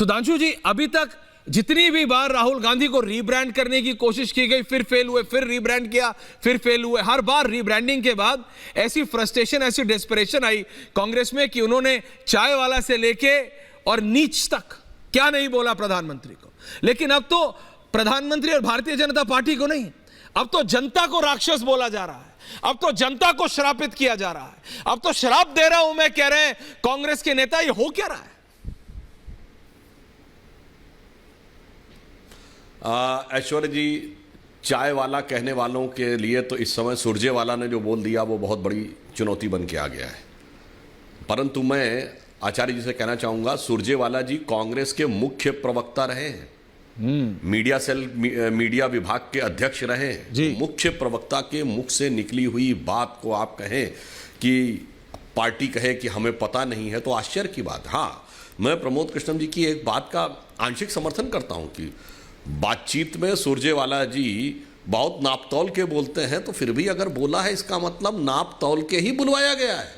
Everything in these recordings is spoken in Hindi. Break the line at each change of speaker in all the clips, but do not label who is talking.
सुधांशु जी, अभी तक जितनी भी बार राहुल गांधी को रीब्रांड करने की कोशिश की गई, फिर फेल हुए, फिर रीब्रांड किया, फिर फेल हुए, हर बार रीब्रांडिंग के बाद ऐसी फ्रस्ट्रेशन, ऐसी डेस्परेशन आई कांग्रेस में कि उन्होंने चाय वाला से लेके और नीच तक क्या नहीं बोला प्रधानमंत्री को। लेकिन अब तो प्रधानमंत्री और भारतीय जनता पार्टी को नहीं, अब तो जनता को राक्षस बोला जा रहा है, अब तो जनता को श्रापित किया जा रहा है, अब तो शराप दे रहा हूं मैं, कह रहे हैं कांग्रेस के नेता। ये हो क्या रहा है?
ऐश्वर्य जी, चाय वाला कहने वालों के लिए तो इस समय सुरजेवाला ने जो बोल दिया वो बहुत बड़ी चुनौती बन के आ गया है। परंतु मैं आचार्य जी से कहना चाहूंगा, सुरजेवाला जी कांग्रेस के मुख्य प्रवक्ता रहे हैं, मीडिया सेल मीडिया विभाग के अध्यक्ष रहे हैं। मुख्य प्रवक्ता के मुख से निकली हुई बात को आप कहें कि पार्टी कहे कि हमें पता नहीं है, तो आश्चर्य की बात। हाँ, मैं प्रमोद कृष्णम जी की एक बात का आंशिक समर्थन करता हूं कि बातचीत में सुरजेवाला जी बहुत नाप तौल के बोलते हैं, तो फिर भी अगर बोला है इसका मतलब नाप तौल के ही बुलवाया गया है,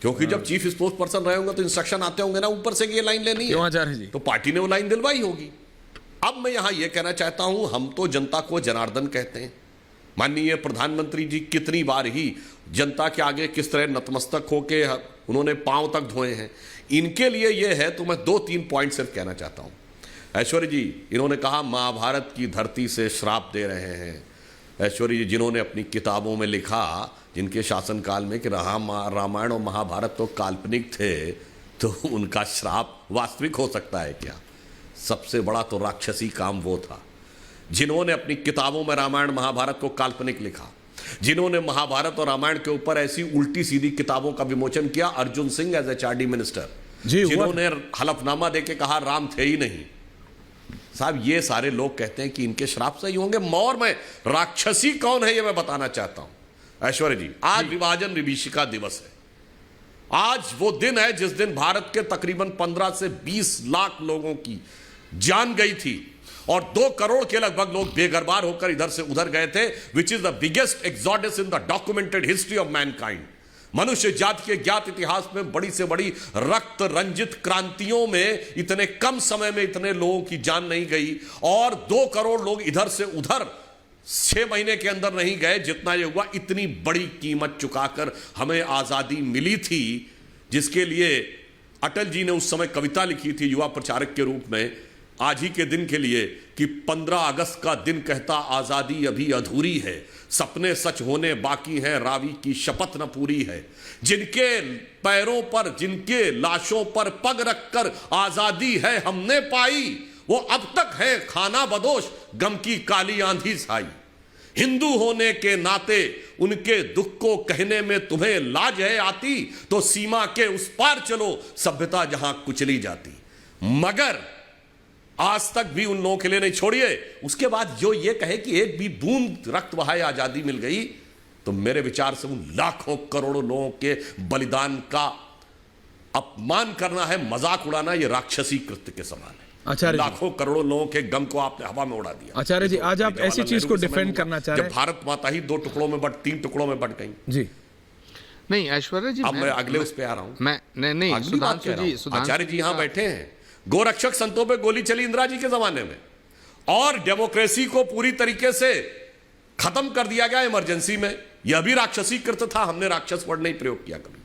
क्योंकि जब चीफ स्पोक्स पर्सन रहे होंगे तो इंस्ट्रक्शन आते होंगे ना ऊपर से कि ये लाइन लेनी है, तो पार्टी ने वो लाइन दिलवाई होगी। अब मैं यहां यह कहना चाहता हूं, हम तो जनता को जनार्दन कहते हैं। माननीय प्रधानमंत्री जी कितनी बार ही जनता के आगे किस तरह नतमस्तक होके उन्होंने पांव तक धोए हैं। इनके लिए यह है, तो मैं 2-3 पॉइंट सिर्फ कहना चाहता हूं। ऐश्वर्य जी, इन्होंने कहा महाभारत की धरती से श्राप दे रहे हैं। ऐश्वर्य जी, जिन्होंने अपनी किताबों में लिखा, जिनके शासनकाल में कि रामायण और महाभारत तो काल्पनिक थे, तो उनका श्राप वास्तविक हो सकता है क्या? सबसे बड़ा तो राक्षसी काम वो था जिन्होंने अपनी किताबों में रामायण महाभारत को काल्पनिक लिखा, जिन्होंने महाभारत और रामायण के ऊपर ऐसी उल्टी सीधी किताबों का विमोचन किया। Arjun Singh as HRD minister, जिन्होंने हलफनामा देके कहा राम थे ही नहीं। साहब, ये सारे लोग कहते हैं कि इनके श्राप सही होंगे। और मैं राक्षसी कौन है ये मैं बताना चाहता हूं। ऐश्वर्य जी, आज विभाजन विभीषिका दिवस है। आज वो दिन है जिस दिन भारत के तकरीबन 15 से 20 लाख लोगों की जान गई थी और 2 करोड़ के लगभग लोग बेघरबार होकर इधर से उधर गए थे, which is the biggest exodus in the documented history of Mankind. मनुष्य जाति के ज्ञात इतिहास में बड़ी से बड़ी रक्त रंजित क्रांतियों में इतने कम समय में इतने लोगों की जान नहीं गई, और 2 करोड़ लोग इधर से उधर 6 महीने के अंदर नहीं गए जितना ये हुआ। इतनी बड़ी कीमत चुकाकर हमें आजादी मिली थी, जिसके लिए अटल जी ने उस समय कविता लिखी थी युवा प्रचारक के रूप में, आज ही के दिन के लिए, कि 15 अगस्त का दिन कहता आजादी अभी अधूरी है, सपने सच होने बाकी हैं, रावी की शपथ न पूरी है। जिनके पैरों पर, जिनके लाशों पर पग रखकर आजादी है हमने पाई, वो अब तक है खाना बदोश, गम की काली आंधी छाई। हिंदू होने के नाते उनके दुख को कहने में तुम्हें लाज है आती, तो सीमा के उस पार चलो सभ्यता जहां कुचली जाती। मगर आज तक भी उन लोगों के लिए नहीं छोड़िए। उसके बाद जो ये कहे कि एक भी बूंद रक्त बहाए आजादी मिल गई, तो मेरे विचार से उन लाखों करोड़ों लोगों के बलिदान का अपमान करना है, मजाक उड़ाना, ये राक्षसी कृत्य के समान है।
आचार्य,
लाखों करोड़ों लोगों के गम को आपने हवा में उड़ा दिया।
आचार्य जी, आज आप ऐसी चीज को डिफेंड करना चाह रहे हैं,
जब भारत माता ही 3 टुकड़ों में बट गई
जी।
नहीं ऐश्वर्य जी,
अब मैं अगले उस पे आ रहा हूं।
मैं नहीं सुधांशु जी,
आचार्य जी यहां बैठे हैं। गोरक्षक संतों पे गोली चली इंदिरा जी के जमाने में, और डेमोक्रेसी को पूरी तरीके से खत्म कर दिया गया इमरजेंसी में। यह भी राक्षसी कृत्य था, हमने राक्षस वर्ड नहीं प्रयोग किया कभी।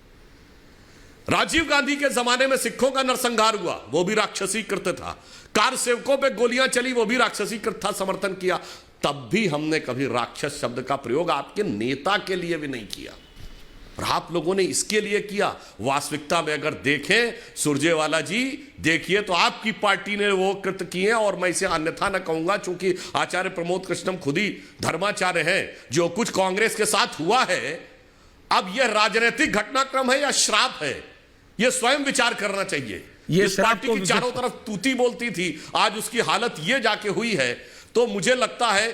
राजीव गांधी के जमाने में सिखों का नरसंहार हुआ, वो भी राक्षसी कृत्य था। कार सेवकों पे गोलियां चली, वो भी राक्षसी कृत्य था, समर्थन किया। तब भी हमने कभी राक्षस शब्द का प्रयोग आपके नेता के लिए भी नहीं किया, और आप लोगों ने इसके लिए किया। वास्तविकता में अगर देखें सुरजेवाला जी, देखिए तो आपकी पार्टी ने वो कृत्य किए, और मैं इसे अन्यथा न कहूंगा, चूंकि आचार्य प्रमोद कृष्णम खुद ही धर्माचार्य हैं। जो कुछ कांग्रेस के साथ हुआ है, अब यह राजनीतिक घटनाक्रम है या श्राप है, यह स्वयं विचार करना चाहिए। इस पार्टी की चारों तरफ तूती बोलती थी, आज उसकी हालत यह जाके हुई है। तो मुझे लगता है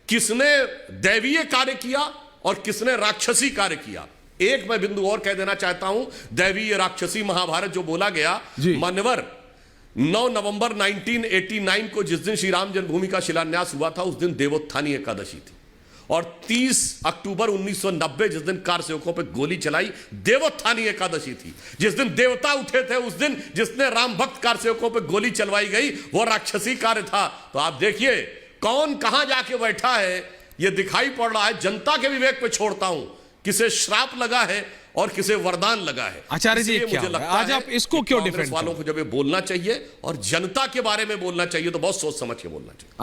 किसने दैवीय कार्य किया और किसने राक्षसी कार्य किया। एक मैं बिंदु और कह देना चाहता हूं, दैवीय राक्षसी महाभारत जो बोला गया, मान्यवर 9 नवंबर 1989 को जिस दिन श्री राम जन्मभूमि का शिलान्यास हुआ था, उस दिन देवोत्थानी एकादशी थी, और 30 अक्टूबर 1990 जिस दिन कार सेवकों पे गोली चलाई, देवोत्थानी एकादशी थी। जिस दिन देवता उठे थे, उस दिन जिसने राम भक्त कार सेवकों पे गोली चलवाई गई, वो राक्षसी कार्य था। तो आप देखिए कौन कहां जाके बैठा है, ये दिखाई पड़ रहा है। जनता के विवेक पे छोड़ता हूं, किसे श्राप लगा है और किसे वरदान लगा है।
आचार्य जी,
इसलिए
क्या
मुझे लगता
आज
है
आप इसको
कि
क्यों
कांग्रेस
डिफेंड
वालों को जब ये बोलना चाहिए और जनता के बारे में बोलना चाहिए तो बहुत सोच समझ के बोलना चाहिए।